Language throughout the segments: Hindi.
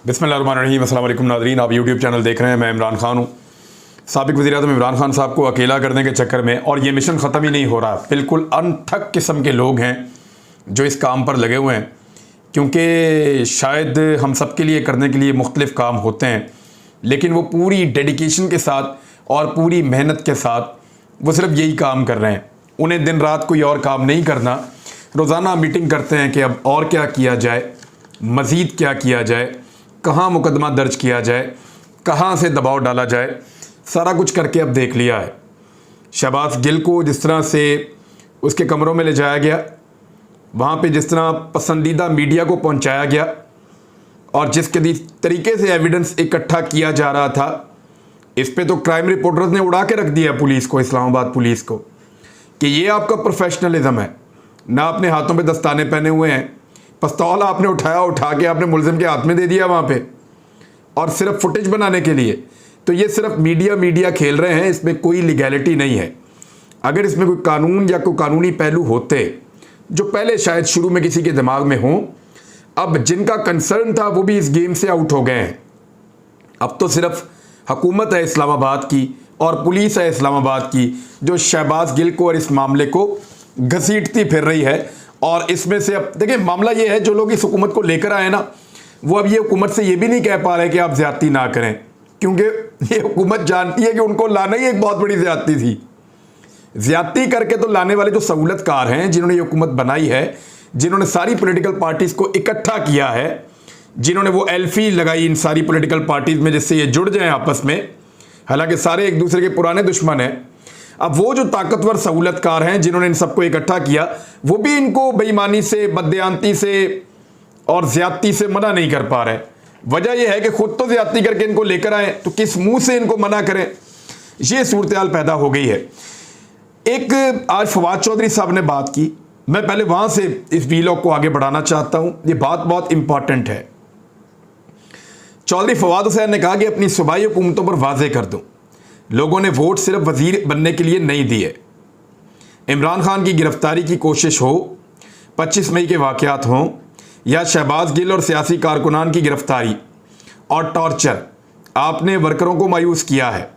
बिस्मिल्लाहिर्रहमानिर्रहीम। अस्सलाम वालेकुम नाज़रीन, आप यूट्यूब चैनल देख रहे हैं। मैं इमरान खान हूँ। साबिक़ वज़ीर-ए-आज़म इमरान खान साहब को अकेला करने के चक्कर में, और ये मिशन ख़त्म ही नहीं हो रहा, बिल्कुल अनथक किस्म के लोग हैं जो इस काम पर लगे हुए हैं, क्योंकि शायद हम सब के लिए करने के लिए मुख्तलिफ़ काम होते हैं, लेकिन वो पूरी डेडिकेशन के साथ और पूरी मेहनत के साथ वो सिर्फ यही काम कर रहे हैं। उन्हें दिन रात कोई और काम नहीं करना। रोज़ाना मीटिंग करते हैं कि अब और क्या किया जाए, मज़ीद क्या किया जाए, कहाँ मुकदमा दर्ज किया जाए, कहाँ से दबाव डाला जाए, सारा कुछ करके अब देख लिया है। शहबाज गिल को जिस तरह से उसके कमरों में ले जाया गया, वहाँ पे जिस तरह पसंदीदा मीडिया को पहुँचाया गया और जिस तरीके से एविडेंस इकट्ठा किया जा रहा था, इस पे तो क्राइम रिपोर्टर्स ने उड़ा के रख दिया पुलिस को, इस्लामाबाद पुलिस को, कि ये आपका प्रोफेशनलिज्म है। ना अपने हाथों पे दस्ताने पहने हुए हैं, पिस्तौल आपने उठा के आपने मुलजिम के हाथ में दे दिया वहाँ पे, और सिर्फ फुटेज बनाने के लिए। तो ये सिर्फ मीडिया खेल रहे हैं, इसमें कोई लीगैलिटी नहीं है। अगर इसमें कोई कानून या कोई कानूनी पहलू होते जो पहले शायद शुरू में किसी के दिमाग में हों, अब जिनका कंसर्न था वो भी इस गेम से आउट हो गए हैं। अब तो सिर्फ हुकूमत है इस्लामाबाद की और पुलिस है इस्लामाबाद की जो शहबाज गिल को और इस मामले को घसीटती फिर रही है। और इसमें से अब देखिए, मामला ये है, जो लोग इस हुकूमत को लेकर आए ना, वो अब ये हुकूमत से ये भी नहीं कह पा रहे कि आप ज्यादती ना करें, क्योंकि ये हुकूमत जानती है कि उनको लाना ही एक बहुत बड़ी ज्यादती थी। ज्यादती करके तो लाने वाले जो सहूलतकार हैं, जिन्होंने ये हुकूमत बनाई है, जिन्होंने सारी पॉलिटिकल पार्टीज को इकट्ठा किया है, जिन्होंने वो एल्फी लगाई इन सारी पॉलिटिकल पार्टीज में जिससे ये जुड़ जाएं आपस में, हालांकि सारे एक दूसरे के पुराने दुश्मन हैं। अब वो जो ताकतवर सहूलतकार हैं जिन्होंने इन सबको इकट्ठा किया, वो भी इनको बेईमानी से, बददियानती से और ज्यादती से मना नहीं कर पा रहे। वजह यह है कि खुद तो ज्यादती करके इनको लेकर आए, तो किस मुंह से इनको मना करें, ये सूरत हाल पैदा हो गई है। एक आज फवाद चौधरी साहब ने बात की, मैं पहले वहां से इस वीलॉग को आगे बढ़ाना चाहता हूं, ये बात बहुत इंपॉर्टेंट है। चौधरी फवाद हुसैन ने कहा कि अपनी सूबाई हुकूमतों पर वाजे कर दूं, लोगों ने वोट सिर्फ वजीर बनने के लिए नहीं दिए। इमरान खान की गिरफ्तारी की कोशिश हो, 25 मई के वाक़यात हों, या शहबाज गिल और सियासी कारकुनान की गिरफ्तारी और टॉर्चर, आपने वर्करों को मायूस किया है।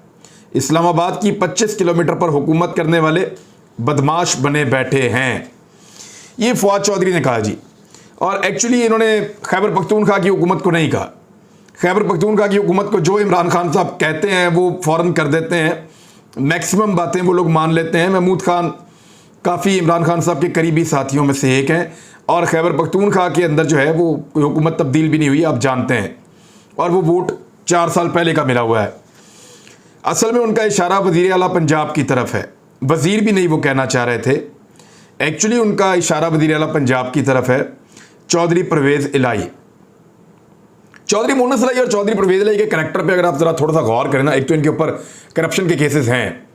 इस्लामाबाद की 25 किलोमीटर पर हुकूमत करने वाले बदमाश बने बैठे हैं, ये फवाद चौधरी ने कहा जी। और एक्चुअली इन्होंने खैबर पख्तूनख्वा की हुकूमत को नहीं कहा। खैबर पख्तूनख्वा की हुकूमत को जो इमरान खान साहब कहते हैं वो फ़ौरन कर देते हैं, मैक्सिमम बातें वो लोग मान लेते हैं। महमूद खान काफ़ी इमरान खान साहब के करीबी साथियों में से एक हैं, और खैबर पख्तूनख्वा के अंदर जो है वो कोई हुकूमत तब्दील भी नहीं हुई, आप जानते हैं, और वो वोट 4 साल पहले का मिला हुआ है। असल में उनका इशारा वज़ीर आला पंजाब की तरफ है, वज़ीर भी नहीं वो कहना चाह रहे थे, एक्चुअली उनका इशारा वज़ीर आला पंजाब की तरफ है, चौधरी परवेज़ इलाही। चौधरी मोनस इलाही और चौधरी परवेज़ इलाही के करैक्टर पे अगर आप जरा थोड़ा सा गौर करें ना, एक तो इनके ऊपर करप्शन के केसेस हैं।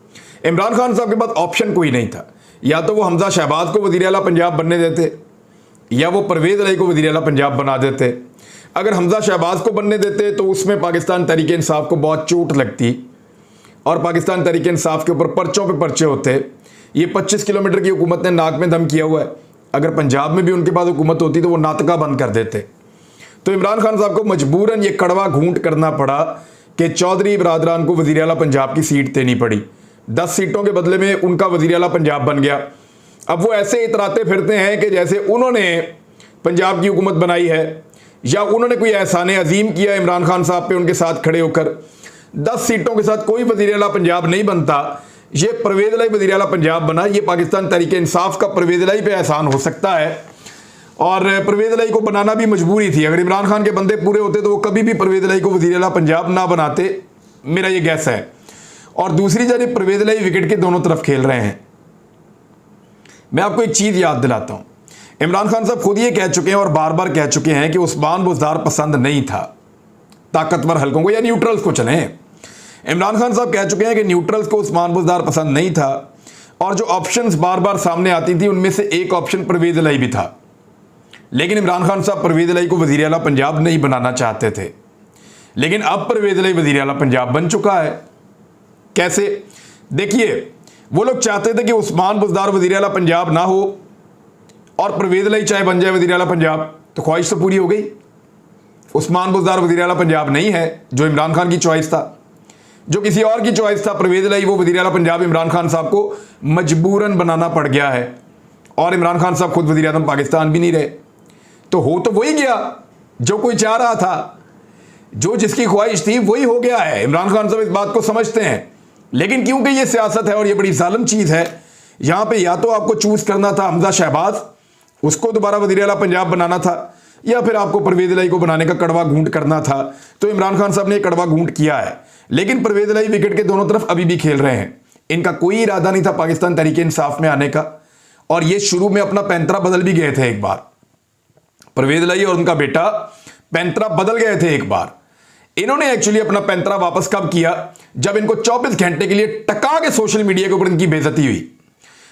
इमरान खान साहब के पास ऑप्शन कोई नहीं था, या तो वो हमजा शहबाज को वज़ीर आला पंजाब बनने देते, या वो परवेज़ इलाही को वज़ीर आला पंजाब बना देते। अगर हमजा शहबाज को बनने देते तो उसमें पाकिस्तान तहरीक इंसाफ को बहुत चोट लगती, और पाकिस्तान तहरीक इंसाफ के ऊपर पर्चों पे पर्चे होते। ये 25 किलोमीटर की हुकूमत ने नाक में दम किया हुआ है, अगर पंजाब में भी उनके पास हुकूमत होती तो वो नाटका बंद कर देते। तो इमरान खान साहब को मजबूरन ये कड़वा घूंट करना पड़ा कि चौधरी बरादरान को वज़ीर आला पंजाब की सीट देनी पड़ी। 10 सीटों के बदले में उनका वज़ीर आला पंजाब बन गया। अब वो ऐसे इतराते फिरते हैं कि जैसे उन्होंने पंजाब की हुकूमत बनाई है, या उन्होंने कोई एहसान अजीम किया इमरान खान साहब पे उनके साथ खड़े होकर। 10 सीटों के साथ कोई वज़ीर आला पंजाब नहीं बनता, ये परवेज़ इलाही वज़ीर आला पंजाब बना। ये पाकिस्तान तहरीक इंसाफ का परवेज़ इलाही पे एहसान हो सकता है, और परवेज़ इलाही को बनाना भी मजबूरी थी। अगर इमरान खान के बंदे पूरे होते तो वो कभी भी परवेज़ इलाही को वज़ीर आला पंजाब ना बनाते, मेरा ये गैस है। और दूसरी जानिब परवेज़ इलाही विकेट के दोनों तरफ खेल रहे हैं। मैं आपको एक चीज़ याद दिलाता हूँ, इमरान खान साहब खुद ये कह चुके हैं और बार बार कह चुके हैं कि उस्मान बुज़दार पसंद नहीं था ताकतवर हल्कों को, या न्यूट्रल्स को चलें। इमरान खान साहब कह चुके हैं कि न्यूट्रल्स को उस्मान बुज़दार पसंद नहीं था, और जो ऑप्शंस बार बार सामने आती थी उनमें से एक ऑप्शन परवेज़ इलाही भी था। लेकिन इमरान खान साहब परवेज़ इलाही को वज़ीर आला पंजाब नहीं बनाना चाहते थे, लेकिन अब परवेज़ इलाही वज़ीर आला पंजाब बन चुका है। कैसे? देखिए, वो लोग चाहते थे कि उस्मान बुज़दार वज़ीर आला पंजाब ना हो और परवेज़ इलाही चाहे बन जाए वज़ीर आला पंजाब, तो ख्वाहिश तो पूरी हो गई। उस्मान बुज़दार वज़ीर आला पंजाब नहीं है, जो इमरान खान की चॉइस था, जो किसी और की चॉइस था परवेज़ इलाही, वो वज़ीर आला पंजाब इमरान खान साहब को मजबूरन बनाना पड़ गया है। और इमरान खान साहब खुद वज़ीर आज़म पाकिस्तान भी नहीं रहे, तो हो तो वही गया जो कोई चाह रहा था, जो जिसकी ख्वाहिश थी वही हो गया है। इमरान खान साहब इस बात को समझते हैं, लेकिन क्योंकि ये सियासत है और ये बड़ी जालिम चीज़ है, यहाँ पे या तो आपको चूज करना था हमजा शहबाज, उसको दोबारा वज़ीर आला पंजाब बनाना था, या फिर आपको परवेज़ इलाही को बनाने का कड़वा घूंट करना था। तो इमरान खान साहब ने कड़वा घूंट किया है, लेकिन परवेज़ इलाही विकेट के दोनों तरफ अभी भी खेल रहे हैं। इनका कोई इरादा नहीं था पाकिस्तान तहरीक इंसाफ में आने का, और ये शुरू में अपना पैंतरा बदल भी गए थे एक बार। परवेज़ इलाही और उनका बेटा पैंतरा बदल गए थे एक बार। इन्होंने एक्चुअली अपना पैंतरा वापस कब किया, जब इनको 24 घंटे के लिए टका के सोशल मीडिया के ऊपर इनकी बेइज्जती हुई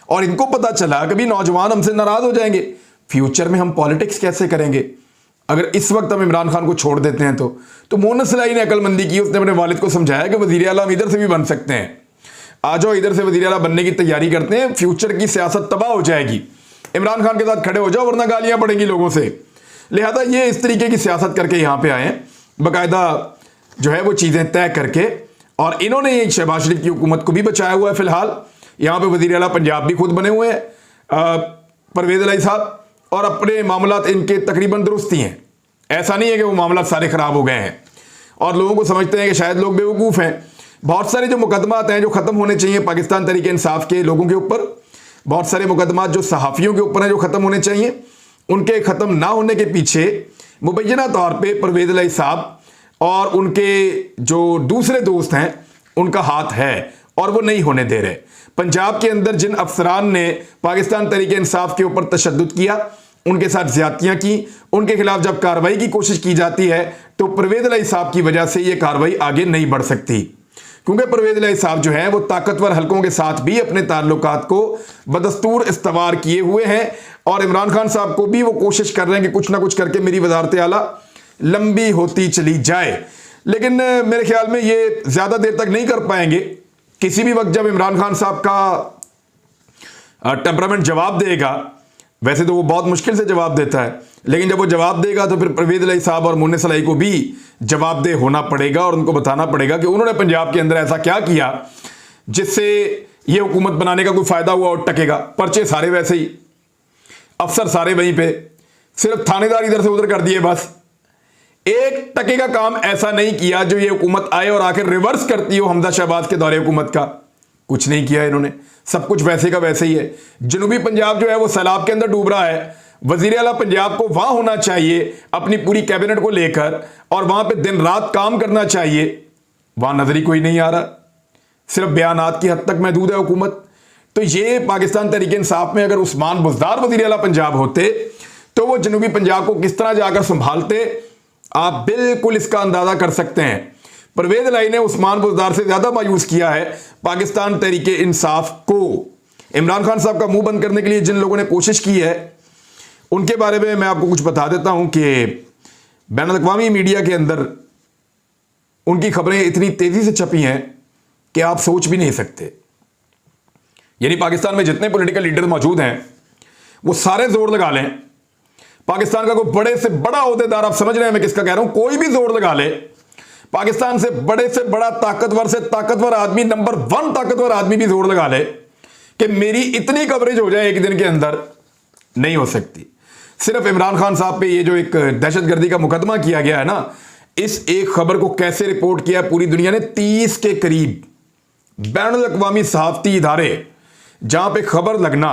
और इनको पता चला कि भी नौजवान हमसे नाराज हो जाएंगे, फ्यूचर में हम पॉलिटिक्स कैसे करेंगे अगर इस वक्त हम इमरान खान को छोड़ देते हैं। तो मोहम्मद सलाई ने अकलमंदी की, उसने अपने वालिद को समझाया कि वज़ीर आला हम इधर से भी बन सकते हैं, आ जाओ इधर से वज़ीर आला बनने की तैयारी करते हैं, फ्यूचर की सियासत तबाह हो जाएगी, इमरान खान के साथ खड़े हो जाओ वरना गालियां पड़ेंगी लोगों से। लिहाजा ये इस तरीके की सियासत करके यहाँ पे आए हैं, बाकायदा जो है वो चीज़ें तय करके, और इन्होंने शहबाज शरीफ की हुकूमत को भी बचाया हुआ है। फिलहाल यहाँ पे वज़ीर आला पंजाब भी खुद बने हुए हैं परवेज़ इलाही साहब, और अपने मामलात इनके तकरीबन दुरुस्त ही हैं। ऐसा नहीं है कि वो मामलात सारे ख़राब हो गए हैं और लोगों को समझते हैं कि शायद लोग बेवकूफ़ हैं। बहुत सारे जो मुकदमात हैं जो ख़त्म होने चाहिए पाकिस्तान तहरीक इंसाफ के लोगों के ऊपर, बहुत सारे मुकदमात जो सहाफ़ियों के ऊपर हैं जो ख़त्म होने चाहिए, उनके ख़त्म ना होने के पीछे मुबैना तौर पर परवेज़ इलाही साहब और उनके जो दूसरे दोस्त हैं उनका हाथ है, और वो नहीं होने दे रहे। पंजाब के अंदर जिन अफसरान ने पाकिस्तान तहरीक इंसाफ के ऊपर तशद्दुद किया, उनके साथ ज्यादतियां की, उनके खिलाफ जब कार्रवाई की कोशिश की जाती है तो परवेज़ इलाही साहब की वजह से ये कार्रवाई आगे नहीं बढ़ सकती, क्योंकि परवेज़ इलाही साहब जो है वो ताकतवर हलकों के साथ भी अपने ताल्लुकात को बदस्तूर इस्तवार किए हुए हैं, और इमरान खान साहब को भी वो कोशिश कर रहे हैं कि कुछ ना कुछ करके मेरी वजारत आला लंबी होती चली जाए। लेकिन मेरे ख्याल में ये ज्यादा देर तक नहीं कर पाएंगे। किसी भी वक्त जब इमरान खान साहब का टेम्परामेंट जवाब देगा, वैसे तो वो बहुत मुश्किल से जवाब देता है, लेकिन जब वो जवाब देगा तो फिर परवेज़ इलाही साहब और मोहम्मद सलाई को भी जवाबदेह होना पड़ेगा, और उनको बताना पड़ेगा कि उन्होंने पंजाब के अंदर ऐसा क्या किया जिससे ये हुकूमत बनाने का कोई फायदा हुआ और टकेगा। पर्चे सारे वैसे ही, अफसर सारे वहीं पे, सिर्फ थानेदार इधर से उधर कर दिए, बस एक टके का काम ऐसा नहीं किया जो ये हुकूमत आए और आकर रिवर्स करती हो हमजा शहबाज के दौरे हुकूमत का। कुछ नहीं किया इन्होंने, सब कुछ वैसे का वैसे ही है। जनूबी पंजाब जो है वो सैलाब के अंदर डूब रहा है, वज़ीर आला पंजाब को वहां होना चाहिए अपनी पूरी कैबिनेट को लेकर, और वहां पे दिन रात काम करना चाहिए, वहां नजर ही कोई नहीं आ रहा, सिर्फ बयानात की हद तक महदूद है हुकूमत। तो ये पाकिस्तान तहरीक इंसाफ में अगर उस्मान बुज़दार वज़ीर आला पंजाब होते तो वो जनूबी पंजाब को किस तरह जाकर संभालते, आप बिल्कुल इसका अंदाजा कर सकते हैं। परवेज़ इलाही ने उस्मान बुज़दार से ज्यादा मायूस किया है पाकिस्तान तहरीक इंसाफ को। इमरान खान साहब का मुंह बंद करने के लिए जिन लोगों ने कोशिश की है उनके बारे में मैं आपको कुछ बता देता हूं कि बैनुल-अक़वामी मीडिया के अंदर उनकी खबरें इतनी तेजी से छपी हैं कि आप सोच भी नहीं सकते। यानी पाकिस्तान में जितने पॉलिटिकल लीडर मौजूद हैं वो सारे जोर लगा लें, पाकिस्तान का कोई बड़े से बड़ा ओहदेदार, आप समझ रहे हैं मैं किसका कह रहा हूं, कोई भी जोर लगा ले, पाकिस्तान से बड़ा ताकतवर आदमी, नंबर 1 ताकतवर आदमी भी जोर लगा ले कि मेरी इतनी कवरेज हो जाए एक दिन के अंदर, नहीं हो सकती। सिर्फ इमरान खान साहब पे ये जो एक दहशतगर्दी का मुकदमा किया गया है ना, इस एक खबर को कैसे रिपोर्ट किया पूरी दुनिया ने, 30 के करीब बैनुल-अक़वामी सहाफ़ती इदारे, जहां पे खबर लगना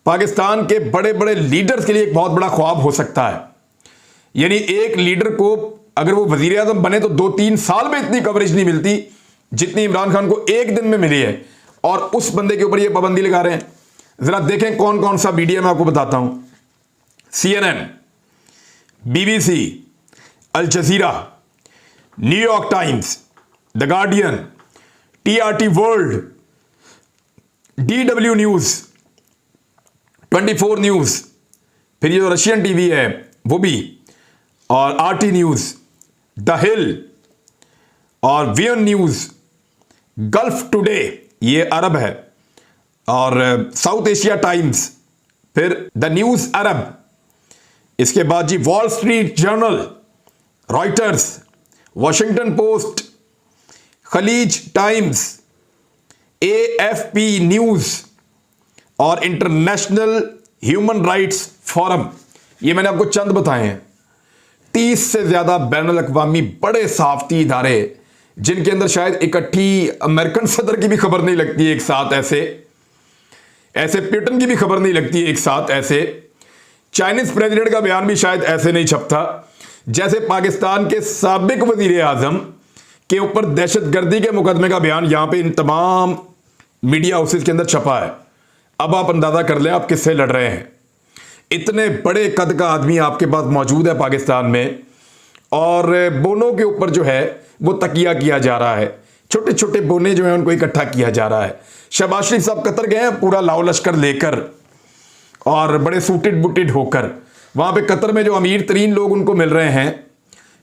पाकिस्तान के बड़े बड़े लीडर्स के लिए एक बहुत बड़ा ख्वाब हो सकता है। यानी एक लीडर को अगर वो वजीर आज़म बने तो 2-3 साल में इतनी कवरेज नहीं मिलती जितनी इमरान खान को एक दिन में मिली है, और उस बंदे के ऊपर ये पाबंदी लगा रहे हैं। जरा देखें कौन कौन सा मीडिया, मैं आपको बताता हूं। CNN, BBC, Al Jazeera, New York Times, the Guardian, TRT world, DW news, 24 news, फिर ये जो रशियन टीवी है वो भी, और RT न्यूज, द हिल, और VN न्यूज, गल्फ टुडे ये अरब है, और साउथ एशिया टाइम्स, फिर द न्यूज अरब, इसके बाद जी Wall Street Journal, Reuters, Washington Post, Khaleej Times, AFP news और इंटरनेशनल ह्यूमन राइट्स फोरम, ये मैंने आपको चंद बताए हैं। 30 से ज्यादा बैनुल अक़वामी बड़े सहाफ़ती इदारे, जिनके अंदर शायद इकट्ठी अमेरिकन सदर की भी खबर नहीं लगती एक साथ, ऐसे प्यूटन की भी खबर नहीं लगती एक साथ, ऐसे चाइनीज प्रेसिडेंट का बयान भी शायद ऐसे नहीं छपता जैसे पाकिस्तान के साबिक वजीर आजम के ऊपर दहशतगर्दी के मुकदमे का बयान यहां पे इन तमाम मीडिया हाउसेस के अंदर छपा है। अब आप अंदाजा कर लें आप किससे लड़ रहे हैं। इतने बड़े कद का आदमी आपके पास मौजूद है पाकिस्तान में, और बोनों के ऊपर जो है वो तकिया किया जा रहा है, छोटे छोटे बोने जो है उनको इकट्ठा किया जा रहा है। शहबाज शरीफ साहब कतर गए हैं पूरा लाओ लश्कर लेकर और बड़े सूटेड बुटेड होकर। वहां पे कतर में जो अमीर तरीन लोग उनको मिल रहे हैं,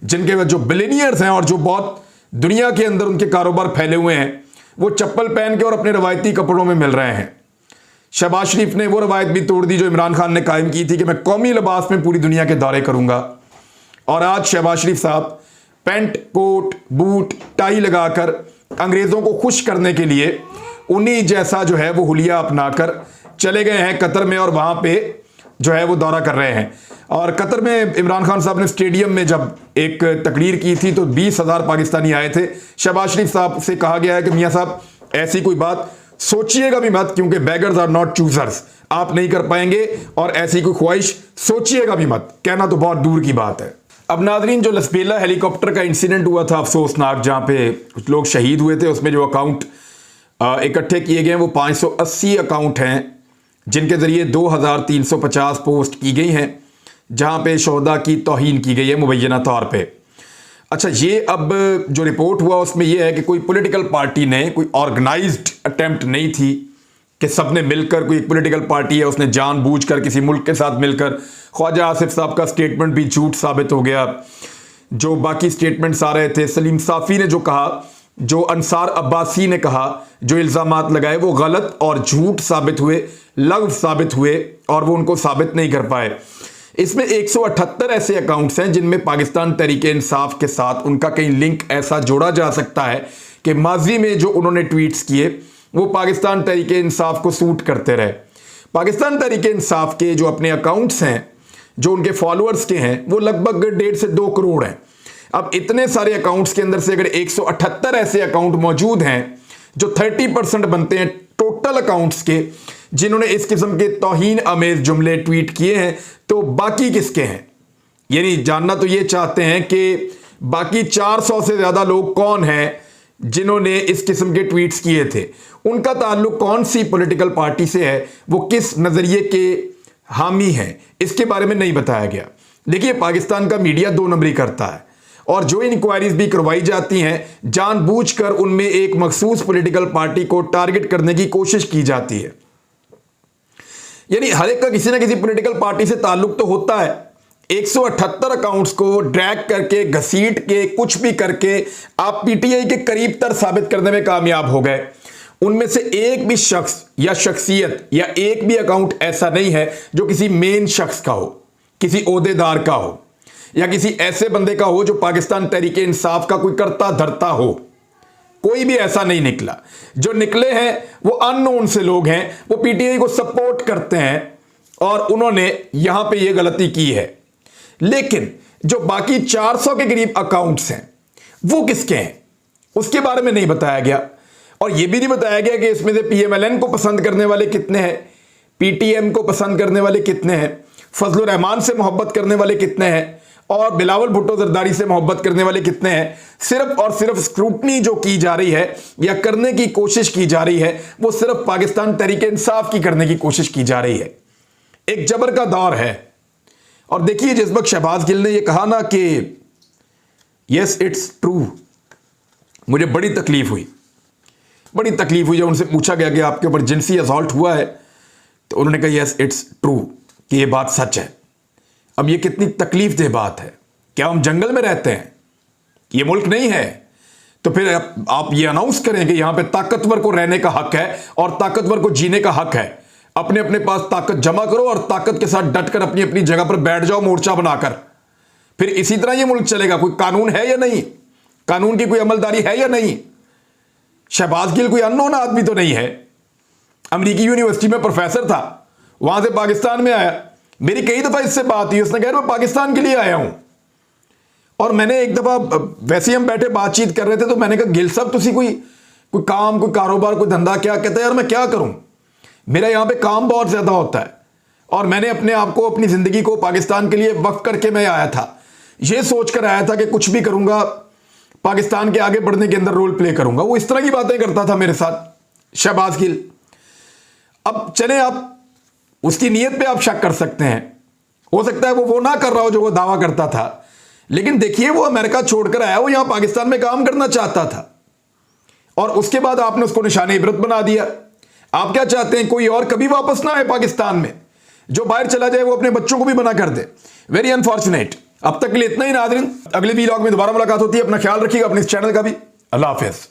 जिनके जो बिलियनियर्स हैं और जो बहुत दुनिया के अंदर उनके कारोबार फैले हुए हैं, वो चप्पल पहन के और अपने रवायती कपड़ों में मिल रहे हैं। शहबाज शरीफ ने वो रवायत भी तोड़ दी जो इमरान खान ने कायम की थी कि मैं कौमी लिबास में पूरी दुनिया के दौरे करूंगा। और आज शहबाज शरीफ साहब पैंट, कोट, बूट, टाई लगाकर अंग्रेजों को खुश करने के लिए उन्हीं जैसा जो है वो हुलिया अपनाकर चले गए हैं कतर में, और वहां पे जो है वो दौरा कर रहे हैं। और कतर में इमरान खान साहब ने स्टेडियम में जब एक तकरीर की थी तो 20,000 पाकिस्तानी आए थे। शहबाज शरीफ साहब से कहा गया है कि मियां साहब ऐसी कोई बात सोचिएगा भी मत, क्योंकि बेगर्स आर नॉट चूजर्स, आप नहीं कर पाएंगे, और ऐसी कोई ख्वाहिश सोचिएगा भी मत, कहना तो बहुत दूर की बात है। अब नाजरीन, जो लसबेला हेलीकॉप्टर का इंसिडेंट हुआ था अफसोसनाक, जहां पे कुछ लोग शहीद हुए थे, उसमें जो अकाउंट इकट्ठे किए गए हैं वो 580 अकाउंट हैं, जिनके जरिए 2350 पोस्ट की गई हैं, जहां पे शोहदा की तौहीन की गई है मुबैना तौर पे। अच्छा, ये अब जो रिपोर्ट हुआ उसमें यह है कि कोई पॉलिटिकल पार्टी ने, कोई ऑर्गेनाइज्ड अटेम्प्ट नहीं थी कि सबने मिलकर, कोई पॉलिटिकल पार्टी है उसने जानबूझकर किसी मुल्क के साथ मिलकर। ख्वाजा आसिफ साहब का स्टेटमेंट भी झूठ साबित हो गया। जो बाकी स्टेटमेंट्स आ रहे थे, सलीम साफ़ी ने जो कहा, जो अंसार अब्बासी ने कहा, जो इल्ज़ामात लगाए वो गलत और झूठ साबित हुए, लग़्व साबित हुए, और वो उनको साबित नहीं कर पाए। इसमें 178 ऐसे अकाउंट्स हैं जिनमें पाकिस्तान तहरीके इंसाफ के साथ उनका कहीं लिंक ऐसा जोड़ा जा सकता है कि माजी में जो उन्होंने ट्वीट्स किए वो पाकिस्तान तहरीके इंसाफ को सूट करते रहे। पाकिस्तान तहरीके इंसाफ के जो अपने अकाउंट्स हैं, जो उनके फॉलोअर्स के हैं, वो लगभग 1.5 से 2 करोड़ हैं। अब इतने सारे अकाउंट्स के अंदर से अगर 178 ऐसे अकाउंट मौजूद हैं जो 30% बनते हैं टोटल अकाउंट्स के, जिन्होंने इस किस्म के तौहीन अमेज जुमले ट्वीट किए हैं, तो बाकी किसके हैं? यानी जानना तो ये चाहते हैं कि बाकी 400 से ज्यादा लोग कौन हैं जिन्होंने इस किस्म के ट्वीट्स किए थे, उनका ताल्लुक कौन सी पॉलिटिकल पार्टी से है, वो किस नजरिए के हामी हैं, इसके बारे में नहीं बताया गया। देखिए, पाकिस्तान का मीडिया 2 नंबरी करता है, और जो इंक्वायरीज भी करवाई जाती हैं जानबूझकर उनमें एक मखसूस पॉलिटिकल पार्टी को टारगेट करने की कोशिश की जाती है। यानी हर एक का किसी ना किसी पॉलिटिकल पार्टी से ताल्लुक तो होता है। 178 अकाउंट्स को ड्रैग करके, घसीट के, कुछ भी करके आप पीटीआई के करीब तर साबित करने में कामयाब हो गए। उनमें से एक भी शख्स या शख्सियत या एक भी अकाउंट ऐसा नहीं है जो किसी मेन शख्स का हो, किसी ओहदेदार का हो, या किसी ऐसे बंदे का हो जो पाकिस्तान तहरीके इंसाफ का कोई करता धरता हो। कोई भी ऐसा नहीं निकला। जो निकले हैं वो अननोन से लोग हैं, वो पीटीआई को सपोर्ट करते हैं, और उन्होंने यहां पे ये गलती की है। लेकिन जो बाकी 400 के करीब अकाउंट्स हैं वो किसके हैं, उसके बारे में नहीं बताया गया। और यह भी नहीं बताया गया कि इसमें से पीएमएलएन को पसंद करने वाले कितने हैं, पीटीएम को पसंद करने वाले कितने हैं, फजलुर रहमान से मोहब्बत करने वाले कितने हैं, और बिलावल भुट्टो जरदारी से मोहब्बत करने वाले कितने हैं। सिर्फ और सिर्फ स्क्रूटनी जो की जा रही है या करने की कोशिश की जा रही है वो सिर्फ पाकिस्तान तहरीके इंसाफ की करने की कोशिश की जा रही है। एक जबर का दौर है। और देखिए, जिस वक्त शहबाज गिल ने यह कहा ना कि यस इट्स ट्रू, मुझे बड़ी तकलीफ हुई जब उनसे पूछा गया कि आपके ऊपर जिनसी असॉल्ट हुआ है, तो उन्होंने कहा यस इट्स ट्रू, कि यह बात सच है। अब ये कितनी तकलीफ दे बात है। क्या हम जंगल में रहते हैं? ये मुल्क नहीं है। तो फिर आप ये अनाउंस करें कि यहां पे ताकतवर को रहने का हक है और ताकतवर को जीने का हक है। अपने अपने पास ताकत जमा करो और ताकत के साथ डटकर अपनी अपनी जगह पर बैठ जाओ मोर्चा बनाकर। फिर इसी तरह ये मुल्क चलेगा? कोई कानून है या नहीं? कानून की कोई अमलदारी है या नहीं? शहबाज गिल कोई अननोन आदमी तो नहीं है। अमेरिकी यूनिवर्सिटी में प्रोफेसर था, वहां से पाकिस्तान में आया। मेरी कई दफा इससे बात हुई, उसने कहा मैं पाकिस्तान के लिए आया हूं। और मैंने एक दफा, वैसे हम बैठे बातचीत कर रहे थे, तो मैंने कहा गिल साहब तुसी कोई काम, कोई कारोबार, कोई धंधा क्या? कहता है यार मैं क्या करूं, मेरा यहां पे काम बहुत ज्यादा होता है और मैंने अपने आप को, अपनी जिंदगी को पाकिस्तान के लिए वक्फ करके मैं आया था। ये सोच कर आया था कि कुछ भी करूंगा, पाकिस्तान के आगे बढ़ने के अंदर रोल प्ले करूंगा। वो इस तरह की बातें करता था मेरे साथ, शहबाज गिल। अब चले, आप उसकी नीयत पे आप शक कर सकते हैं, हो सकता है वो ना कर रहा हो जो वो दावा करता था, लेकिन देखिए वो अमेरिका छोड़कर आया, वो यहां पाकिस्तान में काम करना चाहता था और उसके बाद आपने उसको निशाने इबरत बना दिया। आप क्या चाहते हैं, कोई और कभी वापस ना आए पाकिस्तान में? जो बाहर चला जाए वो अपने बच्चों को भी मना कर दे। Very unfortunate. अब तक के लिए इतना ही नाज़रीन, अगले वीलॉग में दोबारा मुलाकात होती है। अपना ख्याल रखिएगा, अपने इस चैनल का भी। अल्लाह हाफिज़।